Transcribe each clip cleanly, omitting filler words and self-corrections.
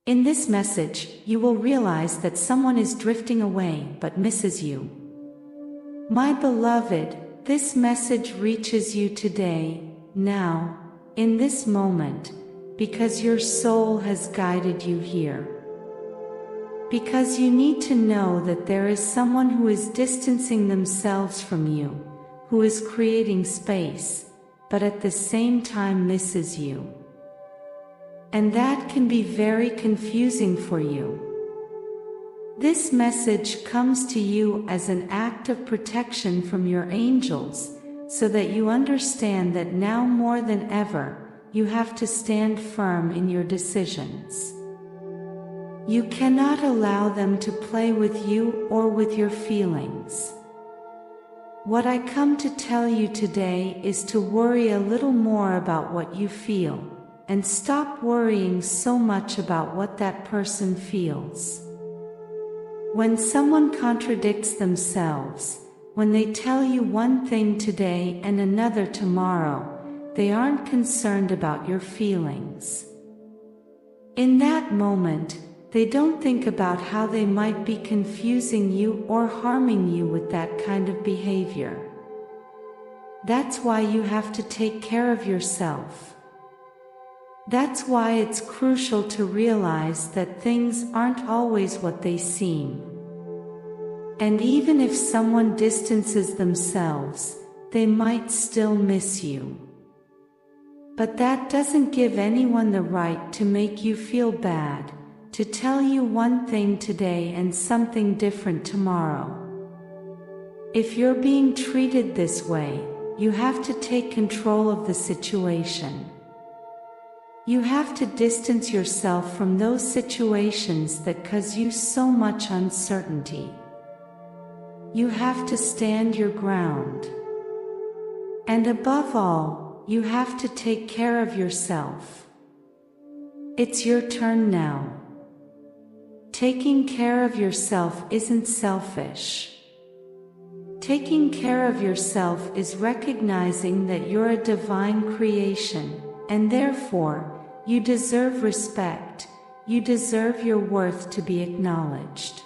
In this message, you will realize that someone is drifting away but misses you. My beloved, this message reaches you today, now, in this moment, because your soul has guided you here. Because you need to know that there is someone who is distancing themselves from you, who is creating space, but at the same time misses you. And that can be very confusing for you. This message comes to you as an act of protection from your angels, so that you understand that now more than ever, you have to stand firm in your decisions. You cannot allow them to play with you or with your feelings. What I come to tell you today is to worry a little more about what you feel, and stop worrying so much about what that person feels. When someone contradicts themselves, when they tell you one thing today and another tomorrow, they aren't concerned about your feelings. In that moment, they don't think about how they might be confusing you or harming you with that kind of behavior. That's why you have to take care of yourself. That's why it's crucial to realize that things aren't always what they seem. And even if someone distances themselves, they might still miss you. But that doesn't give anyone the right to make you feel bad, to tell you one thing today and something different tomorrow. If you're being treated this way, you have to take control of the situation. You have to distance yourself from those situations that cause you so much uncertainty. You have to stand your ground. And above all, you have to take care of yourself. It's your turn now. Taking care of yourself isn't selfish. Taking care of yourself is recognizing that you're a divine creation, and therefore, you deserve respect, you deserve your worth to be acknowledged.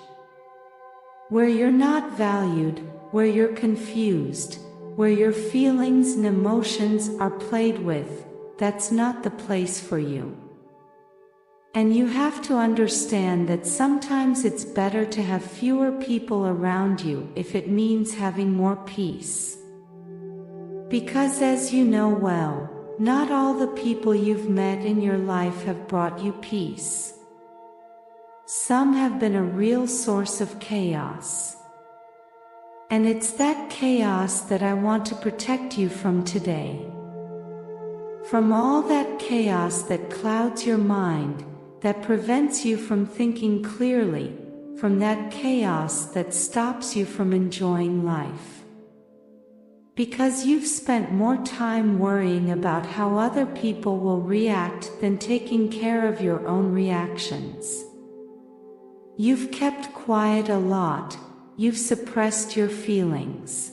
Where you're not valued, where you're confused, where your feelings and emotions are played with, that's not the place for you. And you have to understand that sometimes it's better to have fewer people around you if it means having more peace. Because as you know well, not all the people you've met in your life have brought you peace. Some have been a real source of chaos. And it's that chaos that I want to protect you from today. From all that chaos that clouds your mind, that prevents you from thinking clearly, from that chaos that stops you from enjoying life. Because you've spent more time worrying about how other people will react than taking care of your own reactions. You've kept quiet a lot, you've suppressed your feelings.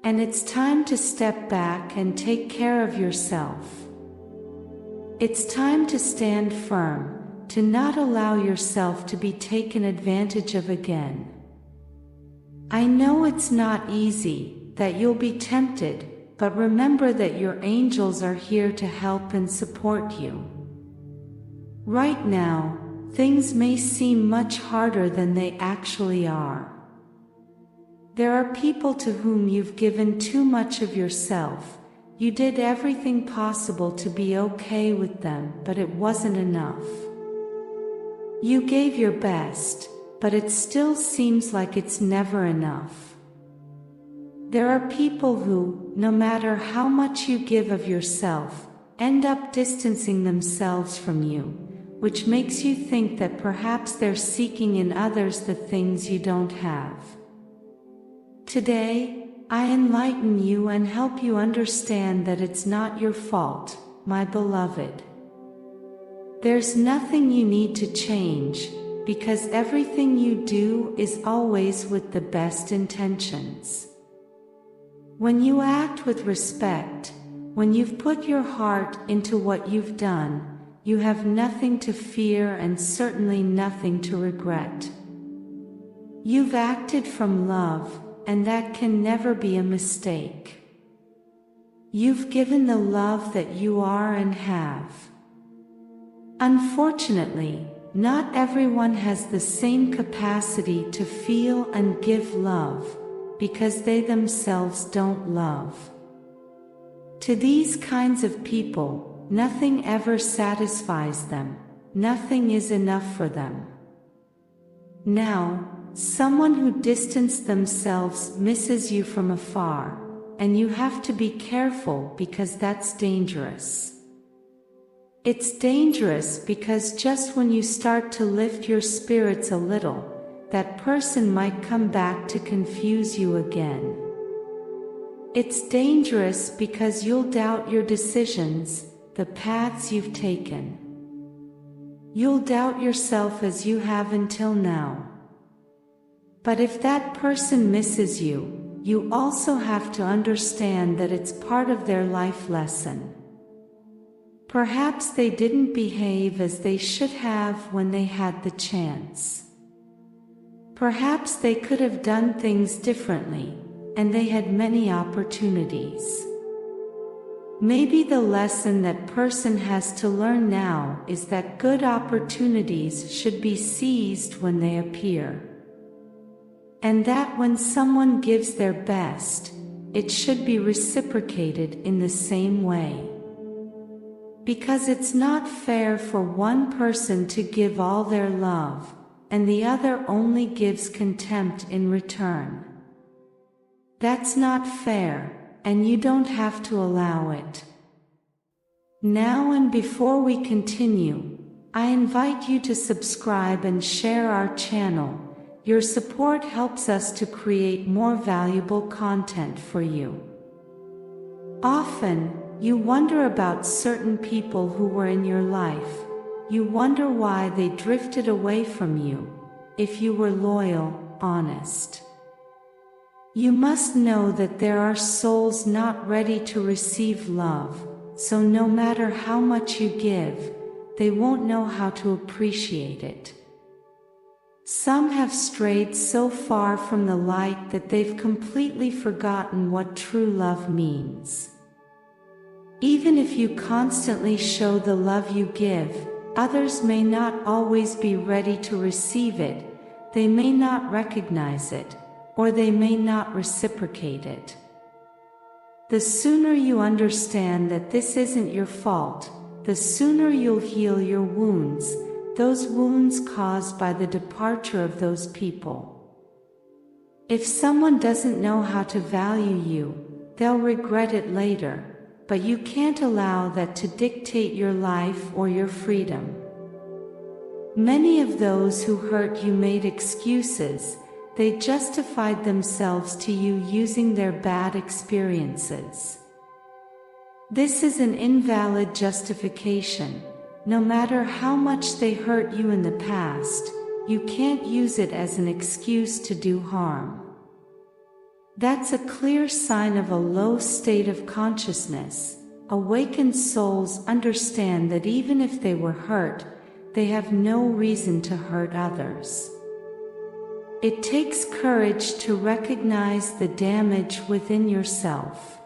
And it's time to step back and take care of yourself. It's time to stand firm, to not allow yourself to be taken advantage of again. I know it's not easy, that you'll be tempted, but remember that your angels are here to help and support you. Right now, things may seem much harder than they actually are. There are people to whom you've given too much of yourself. You did everything possible to be okay with them, but it wasn't enough. You gave your best, but it still seems like it's never enough. There are people who, no matter how much you give of yourself, end up distancing themselves from you, which makes you think that perhaps they're seeking in others the things you don't have. Today, I enlighten you and help you understand that it's not your fault, my beloved. There's nothing you need to change, because everything you do is always with the best intentions. When you act with respect, when you've put your heart into what you've done, you have nothing to fear and certainly nothing to regret. You've acted from love, and that can never be a mistake. You've given the love that you are and have. Unfortunately, not everyone has the same capacity to feel and give love, because they themselves don't love. To these kinds of people, nothing ever satisfies them, nothing is enough for them. Now, someone who distanced themselves misses you from afar, and you have to be careful because that's dangerous. It's dangerous because just when you start to lift your spirits a little, that person might come back to confuse you again. It's dangerous because you'll doubt your decisions, the paths you've taken. You'll doubt yourself as you have until now. But if that person misses you, you also have to understand that it's part of their life lesson. Perhaps they didn't behave as they should have when they had the chance. Perhaps they could have done things differently, and they had many opportunities. Maybe the lesson that person has to learn now is that good opportunities should be seized when they appear. And that when someone gives their best, it should be reciprocated in the same way. Because it's not fair for one person to give all their love, and the other only gives contempt in return. That's not fair, and you don't have to allow it. Now and before we continue, I invite you to subscribe and share our channel. Your support helps us to create more valuable content for you. Often, you wonder about certain people who were in your life. You wonder why they drifted away from you, if you were loyal, honest. You must know that there are souls not ready to receive love, so no matter how much you give, they won't know how to appreciate it. Some have strayed so far from the light that they've completely forgotten what true love means. Even if you constantly show the love you give, others may not always be ready to receive it, they may not recognize it, or they may not reciprocate it. The sooner you understand that this isn't your fault, the sooner you'll heal your wounds, those wounds caused by the departure of those people. If someone doesn't know how to value you, they'll regret it later, but you can't allow that to dictate your life or your freedom. Many of those who hurt you made excuses. They justified themselves to you using their bad experiences. This is an invalid justification. No matter how much they hurt you in the past, you can't use it as an excuse to do harm. That's a clear sign of a low state of consciousness. Awakened souls understand that even if they were hurt, they have no reason to hurt others. It takes courage to recognize the damage within yourself.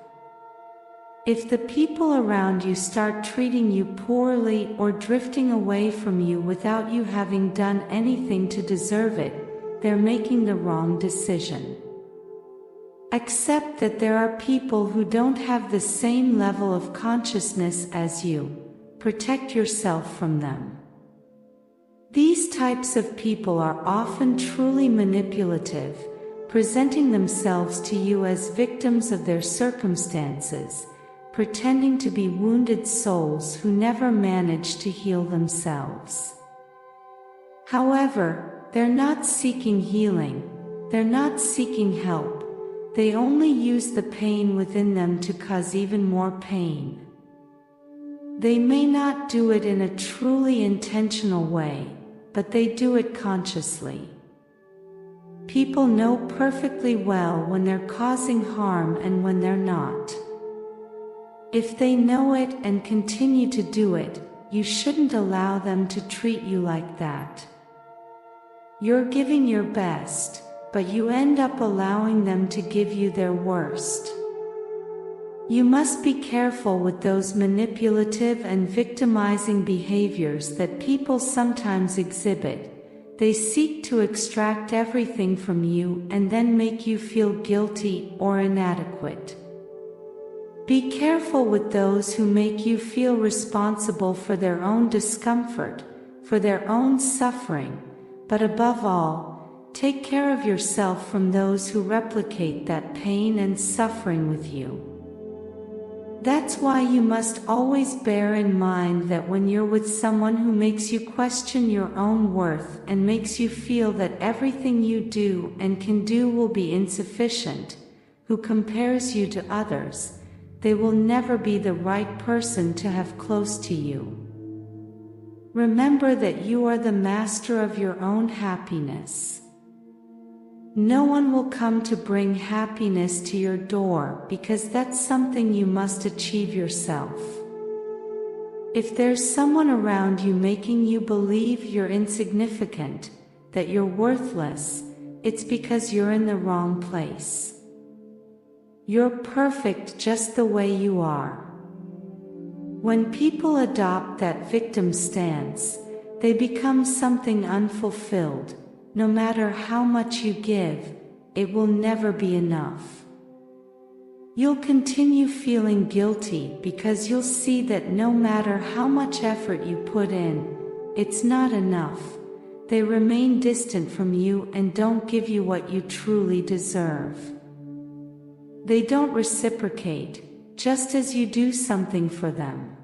If the people around you start treating you poorly or drifting away from you without you having done anything to deserve it, they're making the wrong decision. Accept that there are people who don't have the same level of consciousness as you. Protect yourself from them. These types of people are often truly manipulative, presenting themselves to you as victims of their circumstances, pretending to be wounded souls who never manage to heal themselves. However, they're not seeking healing, they're not seeking help, they only use the pain within them to cause even more pain. They may not do it in a truly intentional way, but they do it consciously. People know perfectly well when they're causing harm and when they're not. If they know it and continue to do it, you shouldn't allow them to treat you like that. You're giving your best, but you end up allowing them to give you their worst. You must be careful with those manipulative and victimizing behaviors that people sometimes exhibit. They seek to extract everything from you and then make you feel guilty or inadequate. Be careful with those who make you feel responsible for their own discomfort, for their own suffering, but above all, take care of yourself from those who replicate that pain and suffering with you. That's why you must always bear in mind that when you're with someone who makes you question your own worth and makes you feel that everything you do and can do will be insufficient, who compares you to others, they will never be the right person to have close to you. Remember that you are the master of your own happiness. No one will come to bring happiness to your door because that's something you must achieve yourself. If there's someone around you making you believe you're insignificant, that you're worthless, it's because you're in the wrong place. You're perfect just the way you are. When people adopt that victim stance, they become something unfulfilled. No matter how much you give, it will never be enough. You'll continue feeling guilty because you'll see that no matter how much effort you put in, it's not enough. They remain distant from you and don't give you what you truly deserve. They don't reciprocate, just as you do something for them.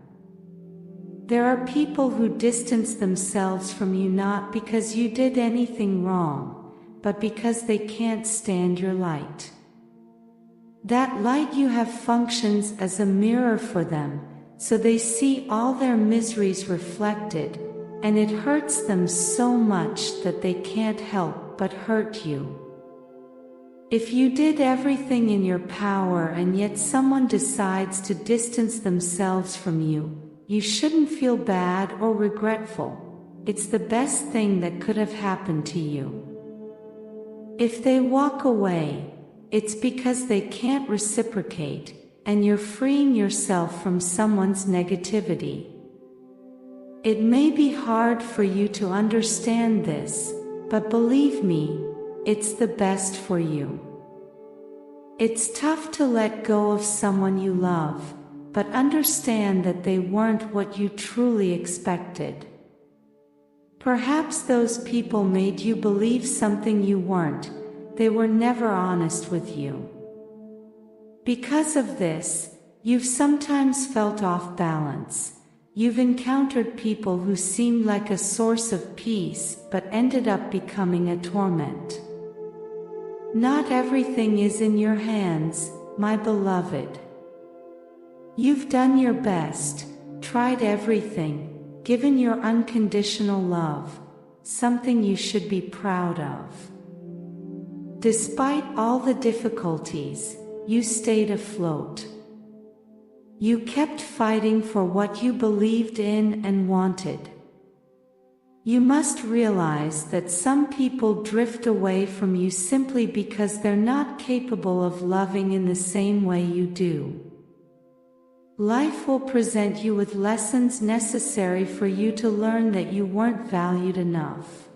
There are people who distance themselves from you not because you did anything wrong, but because they can't stand your light. That light you have functions as a mirror for them, so they see all their miseries reflected, and it hurts them so much that they can't help but hurt you. If you did everything in your power and yet someone decides to distance themselves from you, you shouldn't feel bad or regretful. It's the best thing that could have happened to you. If they walk away, it's because they can't reciprocate, and you're freeing yourself from someone's negativity. It may be hard for you to understand this, but believe me, it's the best for you. It's tough to let go of someone you love, but understand that they weren't what you truly expected. Perhaps those people made you believe something you weren't. They were never honest with you. Because of this, you've sometimes felt off balance. You've encountered people who seemed like a source of peace but ended up becoming a torment. Not everything is in your hands, my beloved. You've done your best, tried everything, given your unconditional love, something you should be proud of. Despite all the difficulties, you stayed afloat. You kept fighting for what you believed in and wanted. You must realize that some people drift away from you simply because they're not capable of loving in the same way you do. Life will present you with lessons necessary for you to learn that you weren't valued enough.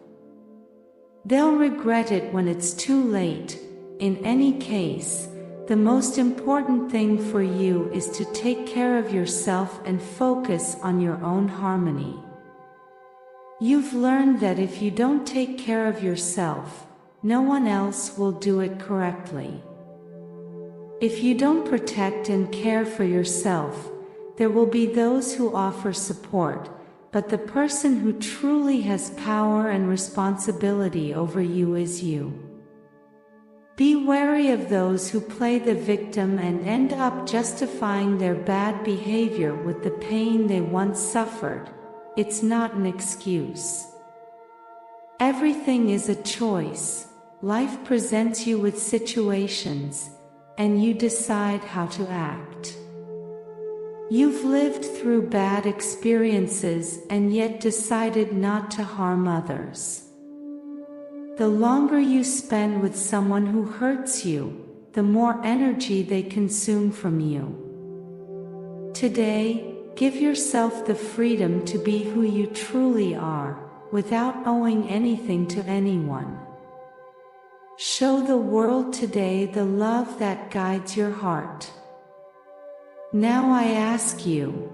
They'll regret it when it's too late. In any case, the most important thing for you is to take care of yourself and focus on your own harmony. You've learned that if you don't take care of yourself, no one else will do it correctly. If you don't protect and care for yourself, there will be those who offer support, but the person who truly has power and responsibility over you is you. Be wary of those who play the victim and end up justifying their bad behavior with the pain they once suffered. It's not an excuse. Everything is a choice. Life presents you with situations, and you decide how to act. You've lived through bad experiences and yet decided not to harm others. The longer you spend with someone who hurts you, the more energy they consume from you. Today, give yourself the freedom to be who you truly are, without owing anything to anyone. Show the world today the love that guides your heart. Now I ask you,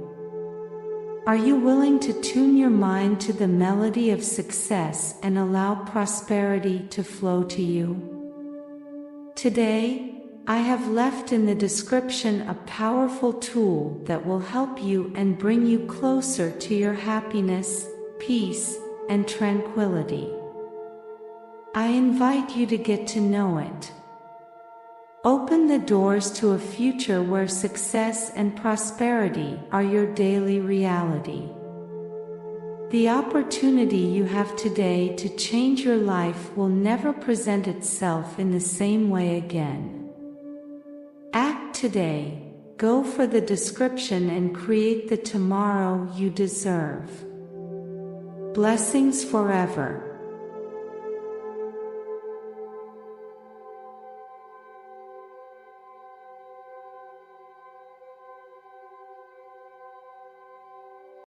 are you willing to tune your mind to the melody of success and allow prosperity to flow to you? Today, I have left in the description a powerful tool that will help you and bring you closer to your happiness, peace, and tranquility. I invite you to get to know it. Open the doors to a future where success and prosperity are your daily reality. The opportunity you have today to change your life will never present itself in the same way again. Act today, go for the description and create the tomorrow you deserve. Blessings forever.